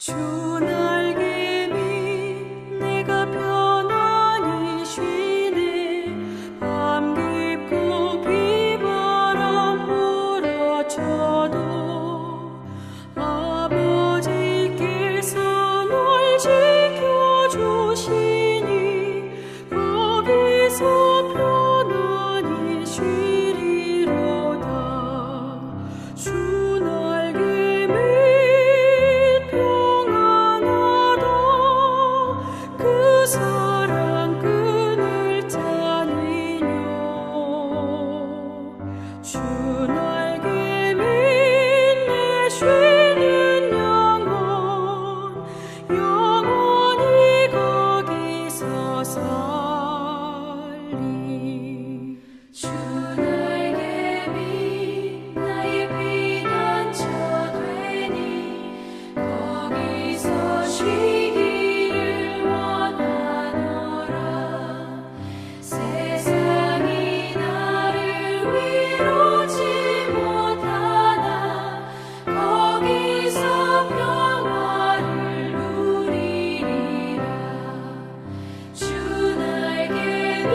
주 날개미 내가 편안히 쉬네. 밤 깊고 비바람 몰아쳐도 아버지께서 널 지켜주시니 거기서 편안히 쉬리로다. 주 날개미 평안하다. 그 사랑 끈을 짜니뇨. 주 날개미 내 쉬는 영혼 영원히 거기서 살리. 주 날개미 나의 피난처 되니 거기서 쉬기를 원하노라. 세상이 나를 위로치 못하나 거기서 평화를 누리리라. 주 날개미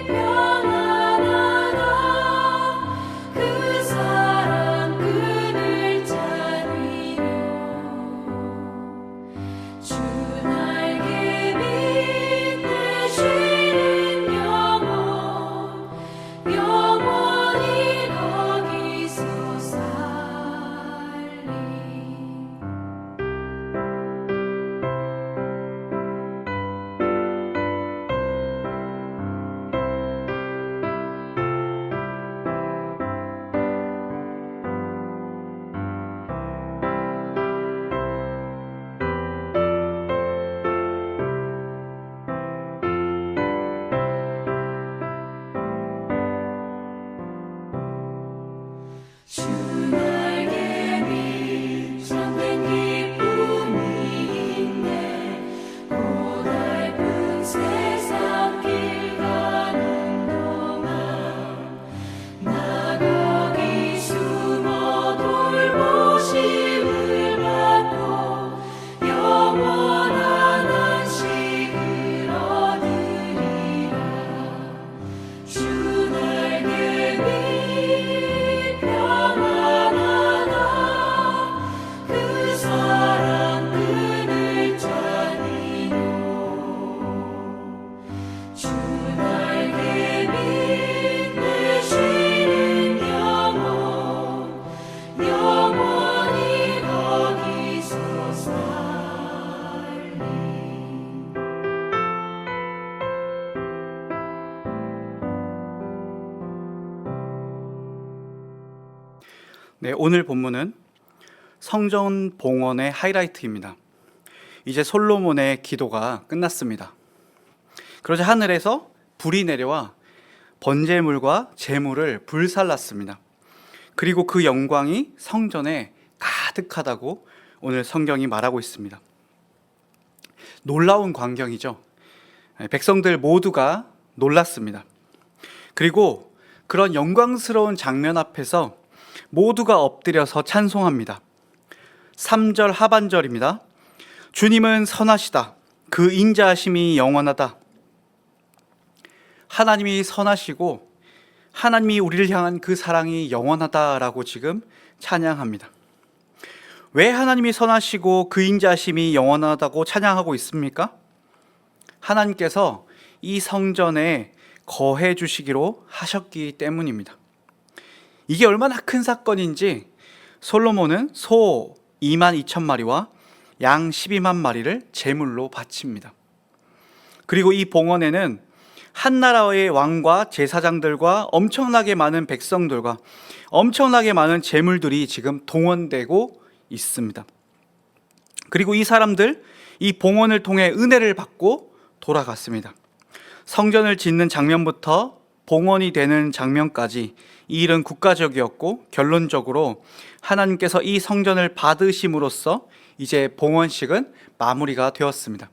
평안하다. 그 사랑 끈을 짜니요. 주 날개미 내 쉬는 영혼 영원히 거기서 살리. 주 날개미 참된 기쁨이 있네. 고달픈 세상 길 가는 동안 나 거기 숨어 돌보심을 받고 영원한 안식을 얻으리라. 주 날개미 평안하다. 그 사랑 끈을 짜니요. 주 날개미 내 쉬는 영혼 영원히 거기서 살리. 네, 오늘 본문은 성전 봉헌의 하이라이트입니다. 이제 솔로몬의 기도가 끝났습니다. 그러자 하늘에서 불이 내려와 번제물과 제물을 불살랐습니다. 그리고 그 영광이 성전에 가득하다고 오늘 성경이 말하고 있습니다. 놀라운 광경이죠. 백성들 모두가 놀랐습니다. 그리고 그런 영광스러운 장면 앞에서 모두가 엎드려서 찬송합니다. 3절 하반절입니다. 주님은 선하시다. 그 인자하심이 영원하다. 하나님이 선하시고 하나님이 우리를 향한 그 사랑이 영원하다라고 지금 찬양합니다. 왜 하나님이 선하시고 그 인자하심이 영원하다고 찬양하고 있습니까? 하나님께서 이 성전에 거해 주시기로 하셨기 때문입니다. 이게 얼마나 큰 사건인지 솔로몬은 소 22,000마리와 양 12만 마리를 제물로 바칩니다. 그리고 이 봉헌에는 한 나라의 왕과 제사장들과 엄청나게 많은 백성들과 엄청나게 많은 제물들이 지금 동원되고 있습니다. 그리고 이 사람들, 이 봉헌을 통해 은혜를 받고 돌아갔습니다. 성전을 짓는 장면부터 봉헌이 되는 장면까지 이 일은 국가적이었고 결론적으로 하나님께서 이 성전을 받으심으로써 이제 봉헌식은 마무리가 되었습니다.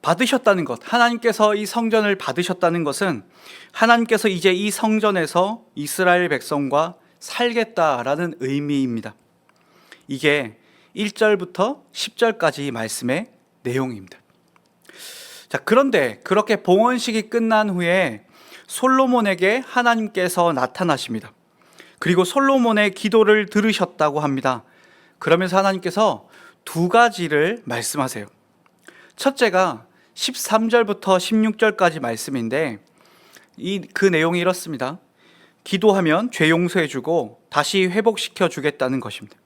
받으셨다는 것, 하나님께서 이 성전을 받으셨다는 것은 하나님께서 이제 이 성전에서 이스라엘 백성과 살겠다라는 의미입니다. 이게 1절부터 10절까지 말씀의 내용입니다. 자, 그런데 그렇게 봉헌식이 끝난 후에 솔로몬에게 하나님께서 나타나십니다. 그리고 솔로몬의 기도를 들으셨다고 합니다. 그러면서 하나님께서 두 가지를 말씀하세요. 첫째가 13절부터 16절까지 말씀인데 그 내용이 이렇습니다. 기도하면 죄 용서해주고 다시 회복시켜 주겠다는 것입니다.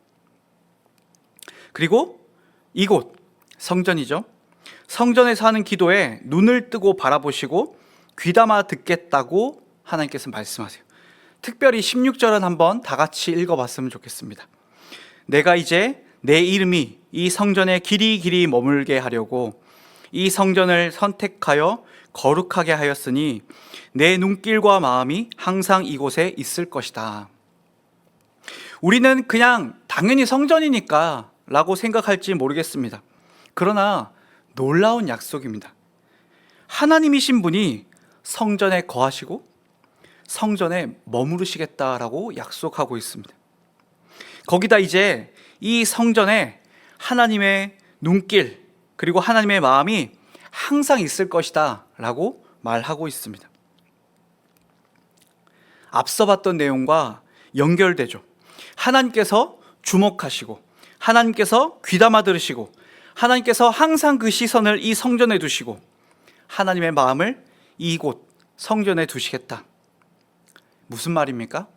그리고 이곳 성전이죠. 성전에서 하는 기도에 눈을 뜨고 바라보시고 귀담아 듣겠다고 하나님께서 말씀하세요. 특별히 16절은 한번 다 같이 읽어봤으면 좋겠습니다. 내가 이제 내 이름이 이 성전에 길이 머물게 하려고 이 성전을 선택하여 거룩하게 하였으니 내 눈길과 마음이 항상 이곳에 있을 것이다. 우리는 그냥 당연히 성전이니까 라고 생각할지 모르겠습니다. 그러나 놀라운 약속입니다. 하나님이신 분이 성전에 거하시고 성전에 머무르시겠다라고 약속하고 있습니다. 거기다 이제 이 성전에 하나님의 눈길 그리고 하나님의 마음이 항상 있을 것이다 라고 말하고 있습니다. 앞서 봤던 내용과 연결되죠. 하나님께서 주목하시고 하나님께서 귀담아 들으시고 하나님께서 항상 그 시선을 이 성전에 두시고 하나님의 마음을 이곳 성전에 두시겠다. 무슨 말입니까?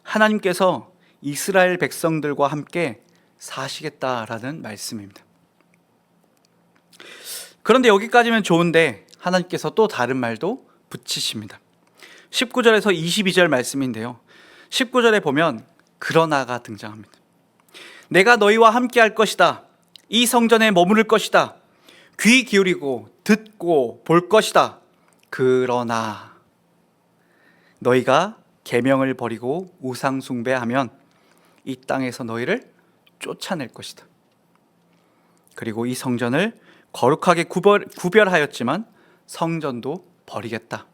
하나님께서 이스라엘 백성들과 함께 사시겠다라는 말씀입니다. 그런데 여기까지면 좋은데 하나님께서 또 다른 말도 붙이십니다. 19절에서 22절 말씀인데요. 19절에 보면 그러나가 등장합니다. 내가 너희와 함께 할 것이다. 이 성전에 머무를 것이다. 귀 기울이고 듣고 볼 것이다. 그러나 너희가 계명을 버리고 우상 숭배하면 이 땅에서 너희를 쫓아낼 것이다. 그리고 이 성전을 거룩하게 구별하였지만 성전도 버리겠다.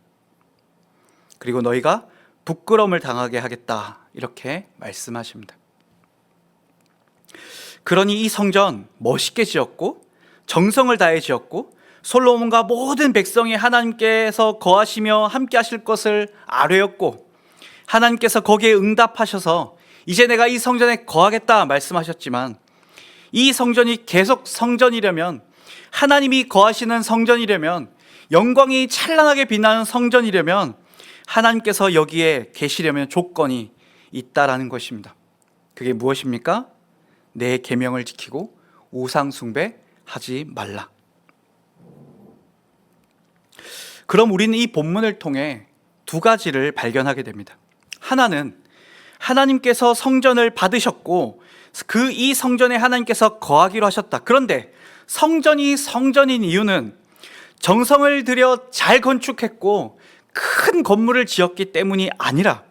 그리고 너희가 부끄러움을 당하게 하겠다. 이렇게 말씀하십니다. 그러니 이 성전 멋있게 지었고 정성을 다해 지었고 솔로몬과 모든 백성이 하나님께서 거하시며 함께 하실 것을 아뢰었고 하나님께서 거기에 응답하셔서 이제 내가 이 성전에 거하겠다 말씀하셨지만 이 성전이 계속 성전이려면 하나님이 거하시는 성전이려면 영광이 찬란하게 빛나는 성전이려면 하나님께서 여기에 계시려면 조건이 있다라는 것입니다. 그게 무엇입니까? 내 계명을 지키고 우상 숭배하지 말라. 그럼 우리는 이 본문을 통해 두 가지를 발견하게 됩니다. 하나는 하나님께서 성전을 받으셨고 이 성전에 하나님께서 거하기로 하셨다. 그런데 성전이 성전인 이유는 정성을 들여 잘 건축했고 큰 건물을 지었기 때문이 아니라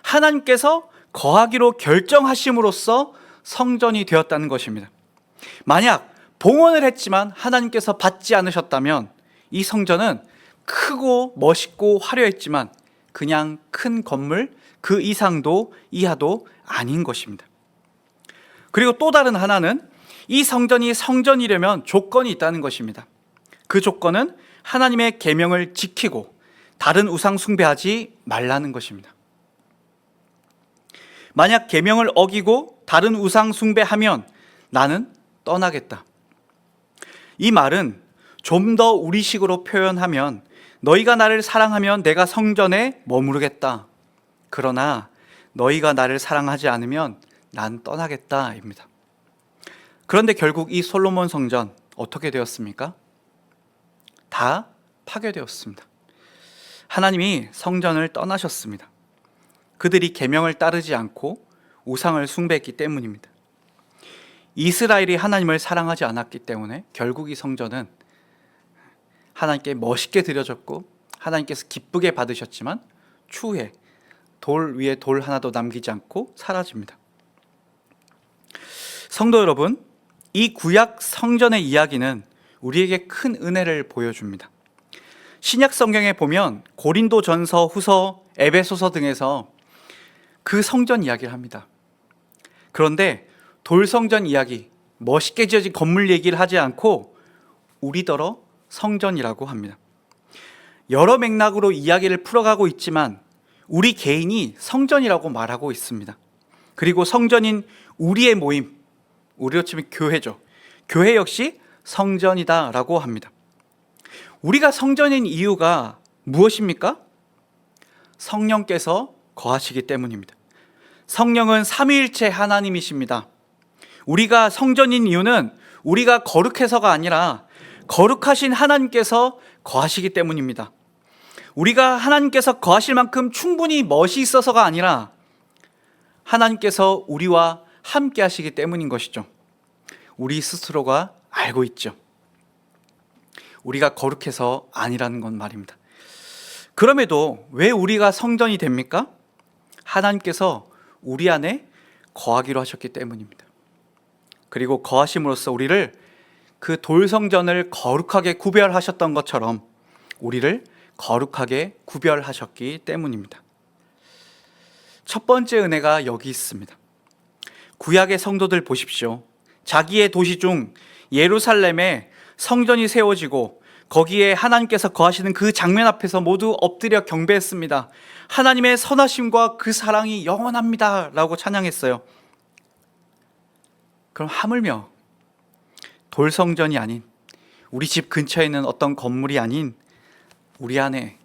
하나님께서 거하기로 결정하심으로써 성전이 되었다는 것입니다. 만약 봉헌을 했지만 하나님께서 받지 않으셨다면 이 성전은 크고 멋있고 화려했지만 그냥 큰 건물 그 이상도 이하도 아닌 것입니다. 그리고 또 다른 하나는 이 성전이 성전이려면 조건이 있다는 것입니다. 그 조건은 하나님의 계명을 지키고 다른 우상 숭배하지 말라는 것입니다. 만약 계명을 어기고 다른 우상 숭배하면 나는 떠나겠다. 이 말은 좀 더 우리식으로 표현하면 너희가 나를 사랑하면 내가 성전에 머무르겠다. 그러나 너희가 나를 사랑하지 않으면 난 떠나겠다입니다. 그런데 결국 이 솔로몬 성전 어떻게 되었습니까? 다 파괴되었습니다. 하나님이 성전을 떠나셨습니다. 그들이 계명을 따르지 않고 우상을 숭배했기 때문입니다. 이스라엘이 하나님을 사랑하지 않았기 때문에 결국 이 성전은 하나님께 멋있게 드려졌고 하나님께서 기쁘게 받으셨지만 추후에 돌 위에 돌 하나도 남기지 않고 사라집니다. 성도 여러분, 이 구약 성전의 이야기는 우리에게 큰 은혜를 보여줍니다. 신약 성경에 보면 고린도전서, 후서, 에베소서 등에서 그 성전 이야기를 합니다. 그런데 돌성전 이야기, 멋있게 지어진 건물 얘기를 하지 않고 우리더러 성전이라고 합니다. 여러 맥락으로 이야기를 풀어가고 있지만 우리 개인이 성전이라고 말하고 있습니다. 그리고 성전인 우리의 모임, 우리로 치면 교회죠. 교회 역시 성전이다라고 합니다. 우리가 성전인 이유가 무엇입니까? 성령께서 거하시기 때문입니다. 성령은 삼위일체 하나님이십니다. 우리가 성전인 이유는 우리가 거룩해서가 아니라 거룩하신 하나님께서 거하시기 때문입니다. 우리가 하나님께서 거하실 만큼 충분히 멋이 있어서가 아니라 하나님께서 우리와 함께 하시기 때문인 것이죠. 우리 스스로가 알고 있죠. 우리가 거룩해서 아니라는 건 말입니다. 그럼에도 왜 우리가 성전이 됩니까? 하나님께서 우리 안에 거하기로 하셨기 때문입니다. 그리고 거하심으로써 우리를 그 돌성전을 거룩하게 구별하셨던 것처럼 우리를 거룩하게 구별하셨기 때문입니다. 첫 번째 은혜가 여기 있습니다. 구약의 성도들 보십시오. 자기의 도시 중 예루살렘에 성전이 세워지고 거기에 하나님께서 거하시는 그 장면 앞에서 모두 엎드려 경배했습니다. 하나님의 선하심과 그 사랑이 영원합니다 라고 찬양했어요. 그럼 하물며 돌성전이 아닌 우리 집 근처에 있는 어떤 건물이 아닌 우리 안에,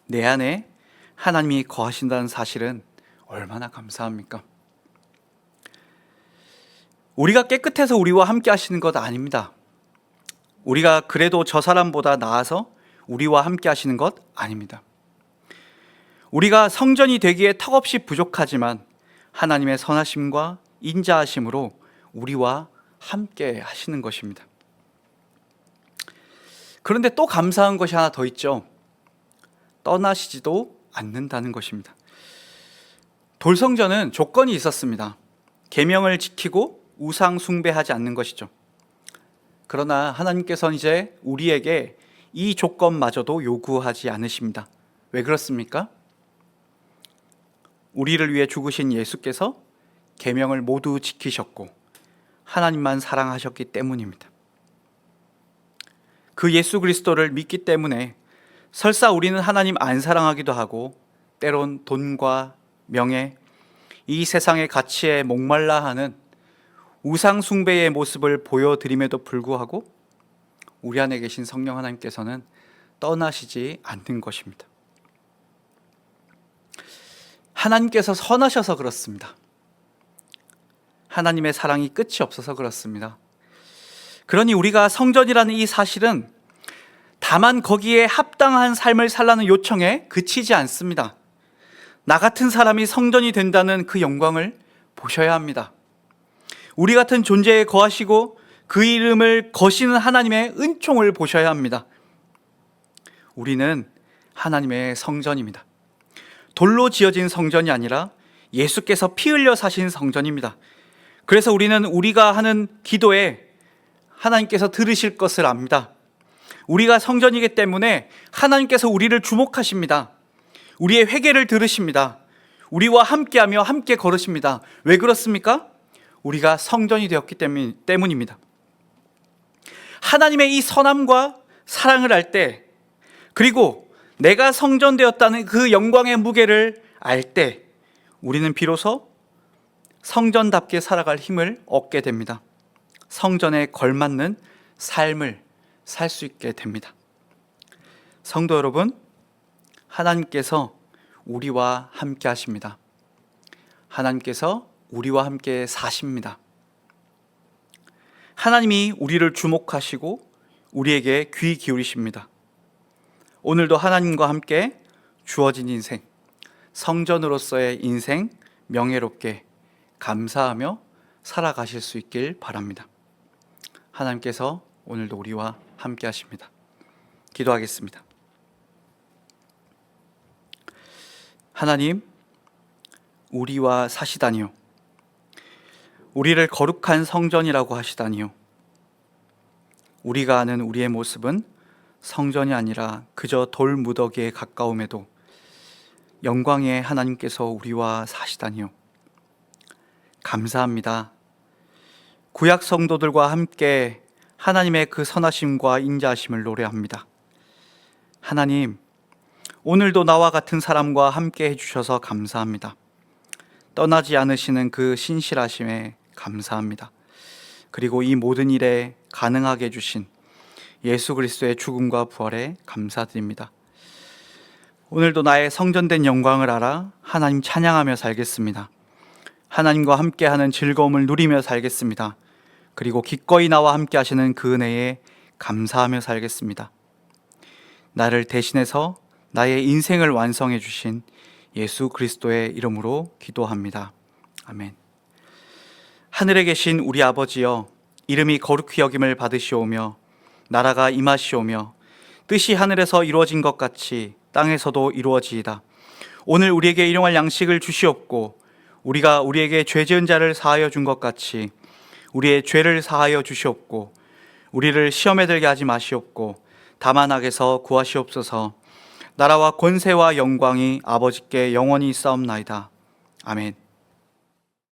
내 안에 하나님이 거하신다는 사실은 얼마나 감사합니까? 우리가 깨끗해서 우리와 함께 하시는 것 아닙니다. 우리가 그래도 저 사람보다 나아서 우리와 함께 하시는 것 아닙니다. 우리가 성전이 되기에 턱없이 부족하지만 하나님의 선하심과 인자하심으로 우리와 함께 하시는 것입니다. 그런데 또 감사한 것이 하나 더 있죠. 떠나시지도 않는다는 것입니다. 돌성전은 조건이 있었습니다. 계명을 지키고 우상 숭배하지 않는 것이죠. 그러나 하나님께서는 이제 우리에게 이 조건마저도 요구하지 않으십니다. 왜 그렇습니까? 우리를 위해 죽으신 예수께서 계명을 모두 지키셨고 하나님만 사랑하셨기 때문입니다. 그 예수 그리스도를 믿기 때문에 설사 우리는 하나님 안 사랑하기도 하고 때론 돈과 명예, 이 세상의 가치에 목말라 하는 우상 숭배의 모습을 보여드림에도 불구하고 우리 안에 계신 성령 하나님께서는 떠나시지 않는 것입니다. 하나님께서 선하셔서 그렇습니다. 하나님의 사랑이 끝이 없어서 그렇습니다. 그러니 우리가 성전이라는 이 사실은 다만 거기에 합당한 삶을 살라는 요청에 그치지 않습니다. 나 같은 사람이 성전이 된다는 그 영광을 보셔야 합니다. 우리 같은 존재에 거하시고 그 이름을 거시는 하나님의 은총을 보셔야 합니다. 우리는 하나님의 성전입니다. 돌로 지어진 성전이 아니라 예수께서 피 흘려 사신 성전입니다. 그래서 우리는 우리가 하는 기도에 하나님께서 들으실 것을 압니다. 우리가 성전이기 때문에 하나님께서 우리를 주목하십니다. 우리의 회개를 들으십니다. 우리와 함께하며 함께 걸으십니다. 왜 그렇습니까? 우리가 성전이 되었기 때문입니다. 하나님의 이 선함과 사랑을 알 때, 그리고 내가 성전되었다는 그 영광의 무게를 알 때 우리는 비로소 성전답게 살아갈 힘을 얻게 됩니다. 성전에 걸맞는 삶을 살 수 있게 됩니다. 성도 여러분, 하나님께서 우리와 함께 하십니다. 하나님께서 우리와 함께 사십니다. 하나님이 우리를 주목하시고 우리에게 귀 기울이십니다. 오늘도 하나님과 함께 주어진 인생, 성전으로서의 인생 명예롭게 감사하며 살아가실 수 있길 바랍니다. 하나님께서 오늘도 우리와 함께 하십니다. 기도하겠습니다. 하나님, 우리와 사시다니요. 우리를 거룩한 성전이라고 하시다니요. 우리가 아는 우리의 모습은 성전이 아니라 그저 돌무더기에 가까움에도 영광의 하나님께서 우리와 사시다니요. 감사합니다. 구약 성도들과 함께 하나님의 그 선하심과 인자하심을 노래합니다. 하나님, 오늘도 나와 같은 사람과 함께 해주셔서 감사합니다. 떠나지 않으시는 그 신실하심에 감사합니다. 그리고 이 모든 일에 가능하게 해주신 예수 그리스도의 죽음과 부활에 감사드립니다. 오늘도 나의 성전된 영광을 알아 하나님 찬양하며 살겠습니다. 하나님과 함께하는 즐거움을 누리며 살겠습니다. 그리고 기꺼이 나와 함께 하시는 그 은혜에 감사하며 살겠습니다. 나를 대신해서 나의 인생을 완성해 주신 예수 그리스도의 이름으로 기도합니다. 아멘. 하늘에 계신 우리 아버지여, 이름이 거룩히 여김을 받으시오며 나라가 임하시오며 뜻이 하늘에서 이루어진 것 같이 땅에서도 이루어지이다. 오늘 우리에게 일용할 양식을 주시옵고 우리가 우리에게 죄 지은 자를 사하여 준 것 같이 우리의 죄를 사하여 주시옵고 우리를 시험에 들게 하지 마시옵고 다만 악에서 구하시옵소서. 나라와 권세와 영광이 아버지께 영원히 있사옵나이다. 아멘.